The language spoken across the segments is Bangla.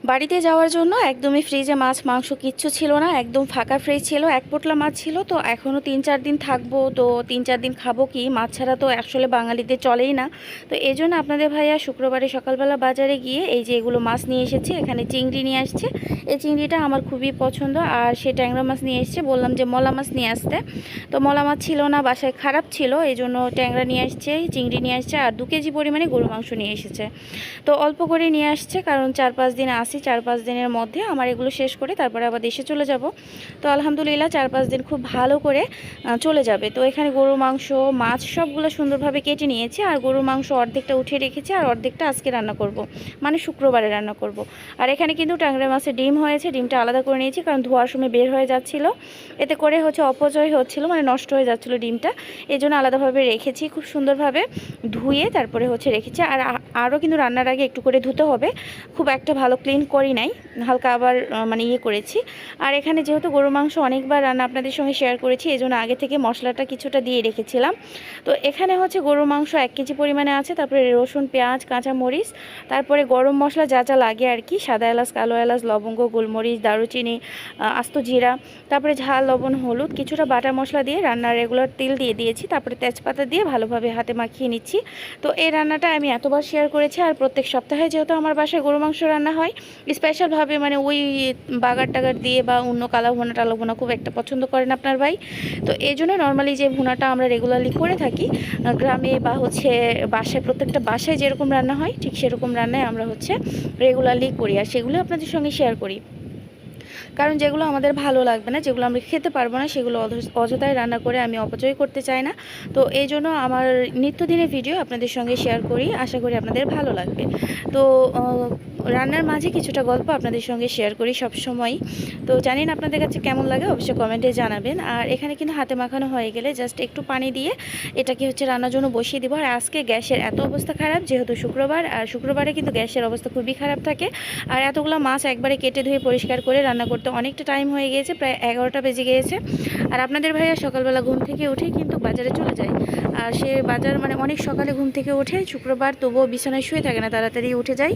বাড়িতে যাওয়ার জন্য একদমই ফ্রিজে মাছ মাংস কিচ্ছু ছিল না, একদম ফাঁকা ফ্রিজ ছিল। এক পোটলা মাছ ছিল, তো এখনও 3-4 দিন থাকবো, তো 3-4 দিন খাবো কি, মাছ ছাড়া তো আসলে বাঙালিদের চলেই না। তো এই জন্য আপনাদের ভাইয়া শুক্রবারে সকালবেলা বাজারে গিয়ে এই যে এগুলো মাছ নিয়ে এসেছে। এখানে চিংড়ি নিয়ে আসছে, এই চিংড়িটা আমার খুবই পছন্দ। আর সে ট্যাংরা মাছ নিয়ে এসছে, বললাম যে মলা মাছ নিয়ে আসতে, তো মলা মাছ ছিল না, বাসায় খারাপ ছিল, এই জন্য ট্যাংরা নিয়ে আসছে, চিংড়ি নিয়ে আসছে, আর 2 কেজি পরিমাণে গরু মাংস নিয়ে এসেছে। তো অল্প করে নিয়ে আসছে, কারণ 4-5 দিন আসি, 4-5 দিনের মধ্যে আমার এগুলো শেষ করে তারপরে আবার দেশে চলে যাব। তো আলহামদুলিল্লাহ 4-5 দিন খুব ভালো করে চলে যাবে। তো এখানে গরু মাংস মাছ সবগুলো সুন্দরভাবে কেটে নিয়েছি, আর গরু মাংস অর্ধেকটা উঠিয়ে রেখেছি, আর অর্ধেকটা আজকে রান্না করব, মানে শুক্রবারে রান্না করব। আর এখানে কিন্তু ট্যাংরা মাছের ডিম হয়েছে, ডিমটা আলাদা করে নিয়েছি, কারণ ধোয়ার সময় বের হয়ে যাচ্ছিল, এতে করে অপচয় হচ্ছিল, মানে নষ্ট হয়ে যাচ্ছিল ডিমটা, এই জন্য আলাদাভাবে রেখেছি, খুব সুন্দরভাবে ধুয়ে তারপরে রেখেছি। আর আরও কিন্তু রান্নার আগে একটু করে ধুতে হবে, খুব একটা ভালো ক্লিন করি নাই, হালকা আবার মানে করেছি। আর এখানে যেহেতু গরু মাংস অনেকবার রান্না আপনাদের সঙ্গে শেয়ার করেছি, এই জন্য আগে থেকে মশলাটা কিছুটা দিয়ে রেখেছিলাম। তো এখানে গরু মাংস 1 কেজি পরিমাণে আছে, তারপরে রসুন, পেঁয়াজ, কাঁচা মরিচ, তারপরে গরম মশলা যা যা লাগে আর কি, সাদা এলাচ, কালো এলাচ, লবঙ্গ, গোলমরিচ, দারুচিনি, আস্ত জিরা, তারপরে ঝাল, লবণ, হলুদ, কিছুটা বাটা মশলা দিয়ে রান্নার রেগুলার তেল দিয়ে দিয়েছি, তারপরে তেজপাতা দিয়ে ভালোভাবে হাতে মাখিয়ে নিচ্ছি। তো এই রান্নাটা আমি এতবার শেয়ার করেছি, আর প্রত্যেক সপ্তাহে যেহেতু আমার বাসায় গরু মাংস রান্না হয় স্পেশালভাবে, মানে ওই বাগার টাগার দিয়ে বা অন্য কালা ভুনা টালা ভুনা খুব একটা পছন্দ করেন আপনার ভাই। তো এই জন্য নর্মালি যে ভুনাটা আমরা রেগুলারলি করে থাকি গ্রামে বা বাসায়, প্রত্যেকটা বাসায় যেরকম রান্না হয় ঠিক সেরকম রান্নায় আমরা রেগুলারলি করি, আর সেগুলো আপনাদের সঙ্গে শেয়ার করি। কারণ যেগুলো আমাদের ভালো লাগবে না, যেগুলো আমরা খেতে পারবো না, সেগুলো অযথায় রান্না করে আমি অপচয় করতে চাই না। তো এই জন্য আমার নিত্যদিনের ভিডিও আপনাদের সঙ্গে শেয়ার করি, আশা করি আপনাদের ভালো লাগবে। তো রান্নার মাঝে কিছুটা গল্প আপনাদের সঙ্গে শেয়ার করি সব সময়। তো জানেন আপনাদের কাছে কেমন লাগে অবশ্যই কমেন্টে জানাবেন। আর এখানে কিন্তু হাতে মাখানো হয়ে গেলে জাস্ট একটু পানি দিয়ে এটাকে রান্নার জন্য বসিয়ে দিব। আর আজকে গ্যাসের এত অবস্থা খারাপ, যেহেতু শুক্রবার, আর শুক্রবারে কিন্তু গ্যাসের অবস্থা খুবই খারাপ থাকে। আর এতগুলো মাছ একবারে কেটে ধুয়ে পরিষ্কার করে রান্না করতে অনেকটা টাইম হয়ে গিয়েছে, প্রায় 11টা বেজে গিয়েছে। আর আপনাদের ভাইয়া সকালবেলা ঘুম থেকে উঠে কিন্তু বাজারে চলে যায়। আর সে বাজার মানে অনেক সকালে ঘুম থেকে উঠে, শুক্রবার তবুও বিছানায় শুয়ে থাকে না, তাড়াতাড়ি উঠে যায়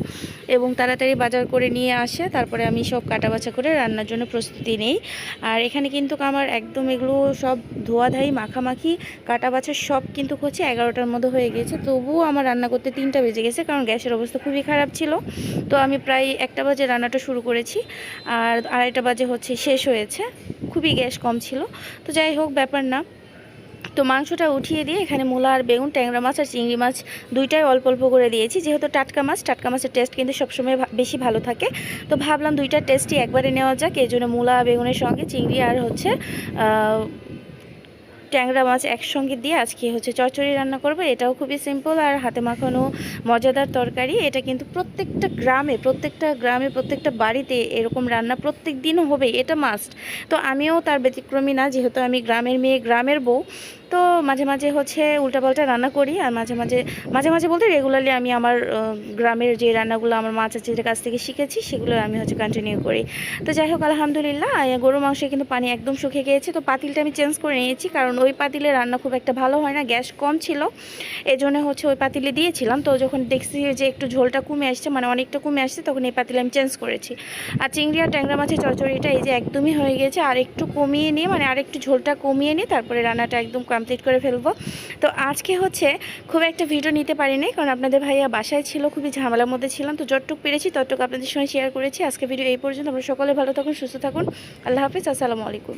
এবং তাড়াতাড়ি বাজার করে নিয়ে আসে। তারপরে আমি সব কাটাবাছা করে রান্নার জন্য প্রস্তুতি নেই। আর এখানে কিন্তু আমার একদম এগুলো সব ধোয়াধাই, মাখামাখি, কাটাবাছা সব কিন্তু 11টার মধ্যে হয়ে গেছে, তবুও আমার রান্না করতে 3টা বেজে গেছে, কারণ গ্যাসের অবস্থা খুবই খারাপ ছিল। তো আমি প্রায় 1টা বাজে রান্নাটা শুরু করেছি, আর 2:30টা বাজে শেষ হয়েছে, খুবই গ্যাস কম ছিল। তো যাই হোক, ব্যাপার না। তো মাংসটা উঠিয়ে দিয়ে এখানে মূলা আর বেগুন, ট্যাংরা মাছ আর চিংড়ি মাছ দুইটাই অল্প অল্প করে দিয়েছি, যেহেতু টাটকা মাছের টেস্ট কিন্তু সবসময় বেশি ভালো থাকে। তো ভাবলাম দুইটার টেস্টই একবারে নেওয়া যাক, এই জন্য মূলা বেগুনের সঙ্গে চিংড়ি আর ট্যাংরা মাছ একসঙ্গে দিয়ে আজকে চচ্চড়ি রান্না করব। এটাও খুবই সিম্পল আর হাতে মাখানো মজাদার তরকারি। এটা কিন্তু প্রত্যেকটা গ্রামে প্রত্যেকটা বাড়িতে এরকম রান্না প্রত্যেক দিনও হবে, এটা মাস্ট। তো আমিও তার ব্যতিক্রমী না, যেহেতু আমি গ্রামের মেয়ে, গ্রামের বউ। তো মাঝে মাঝে উল্টাপাল্টা রান্না করি, আর মাঝে মাঝে বলতে রেগুলারলি আমি আমার গ্রামের যে রান্নাগুলো আমার মা চাচিদের কাছ থেকে শিখেছি সেগুলো আমি কন্টিনিউ করি। তো যাই হোক, আলহামদুলিল্লাহ গরু মাংসে কিন্তু পানি একদম শুকিয়ে গিয়েছে। তো পাতিলটা আমি চেঞ্জ করে নিয়েছি, কারণ ওই পাতিলে রান্না খুব একটা ভালো হয় না, গ্যাস কম ছিল, এই জন্য ওই পাতিলে দিয়েছিলাম। তো যখন দেখছি যে একটু ঝোলটা কমে আসছে, মানে অনেকটা কমে আসছে, তখন এই পাতিলে আমি চেঞ্জ করেছি। আর চিংড়ি আর ট্যাংরা মাছের চচ্চড়িটা এই যে একদমই হয়ে গেছে, আর একটু কমিয়ে নিয়ে, মানে আরেকটু ঝোলটা কমিয়ে নিয়ে তারপরে রান্নাটা একদম কমপ্লিট করে ফেলবো। তো আজকে খুব একটা ভিডিও নিতে পারিনি, কারণ আপনাদের ভাইয়া বাসায় ছিল, খুবই ঝামেলার মধ্যে ছিলাম। তো যতটুকু পেরেছি ততটুকু আপনাদের সঙ্গে শেয়ার করেছি। আজকে ভিডিও এই পর্যন্ত। আমরা সকলে ভালো থাকুন, সুস্থ থাকুন। আল্লাহ হাফিজ, আসসালামু আলাইকুম।